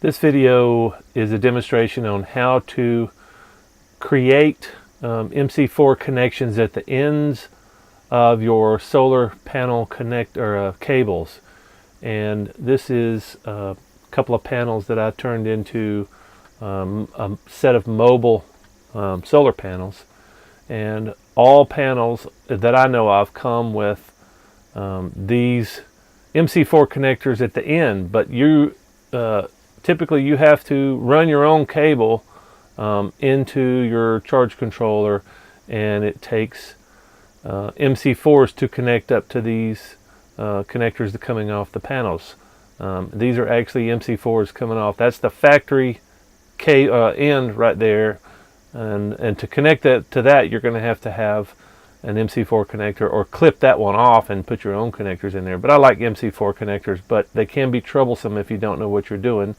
This video is a demonstration on how to create MC4 connections at the ends of your solar panel cables. And this is a couple of panels that I turned into a set of mobile solar panels. And all panels that I know of come with these MC4 connectors at the end, but typically you have to run your own cable into your charge controller, and it takes MC4s to connect up to these connectors that are coming off the panels. These are actually MC4s coming off. That's the factory end right there, and to connect that to that, you're going to have an MC4 connector, or clip that one off and put your own connectors in there. But I like MC4 connectors, but they can be troublesome if you don't know what you're doing,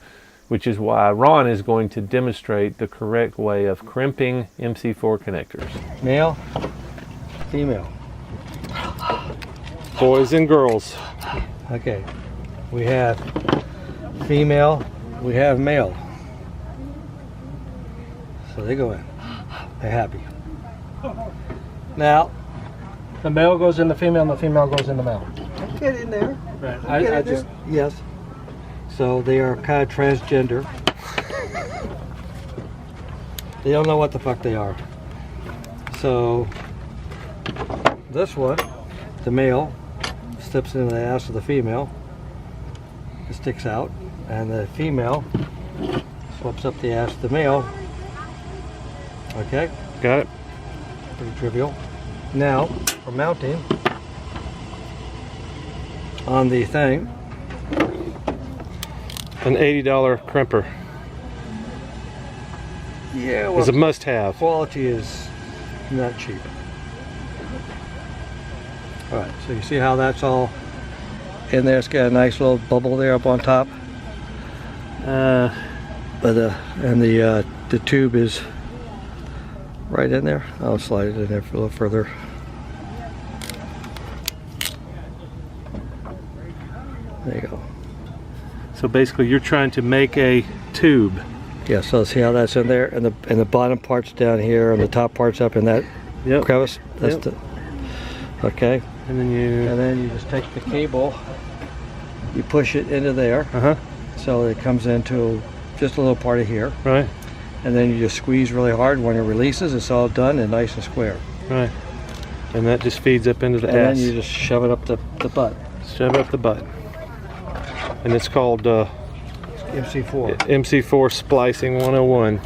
which is why Ron is going to demonstrate the correct way of crimping MC4 connectors. Male, female. Boys and girls. Okay, we have female, we have male. So they go in, they're happy. Now, the male goes in the female and the female goes in the male. Get in there. Right. I just, yes. So they are kind of transgender. They don't know what the fuck they are. So this one, the male, steps into the ass of the female. It sticks out, and the female swaps up the ass of the male. Okay? Got it. Pretty trivial. Now, for mounting on the thing, an $80 crimper. yeah, well, It's a must-have. quality is not cheap. All right, so you see how that's all in there? It's got a nice little bubble there up on top. And the tube is right in there. I'll slide it in there for a little further. There you go. So basically you're trying to make a tube. Yeah, so see how that's in there, and the bottom part's down here, and the top part's up in that crevice. That's okay. And then you just take the cable, you push it into there, so it comes into just a little part of here. Right. And then you just squeeze really hard. When it releases, it's all done and nice and square. Right. And that just feeds up into the ass. And then you just shove it up the butt. Shove it up the butt. And it's called MC4. MC4 Splicing 101.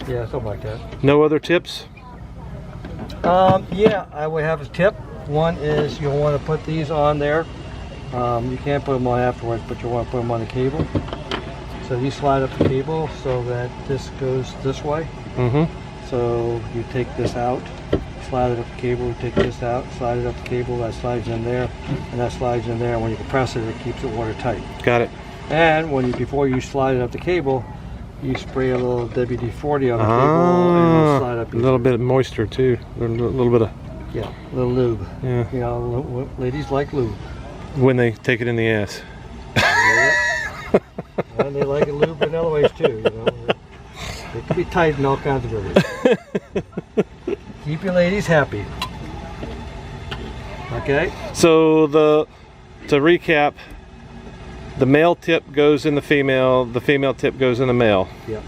Yeah, something like that. No other tips? Yeah, I would have a tip. One is you'll want to put these on there. You can't put them on afterwards, but you want to put them on the cable. So you slide up the cable so that this goes this way. So you take this out, slide it up the cable, take this out, slide it up the cable, that slides in there, and that slides in there. When you compress it, it keeps it watertight. Got it. And before you slide it up the cable, you spray a little WD-40 on the cable, and it'll slide up. A little bit of moisture too, a little bit of a little lube. Yeah. You know, ladies like lube. When they take it in the ass. And they like it lube in other ways too. You know, it can be tight in all kinds of ways. Keep your ladies happy. Okay. So to recap, the male tip goes in the female tip goes in the male. Yep.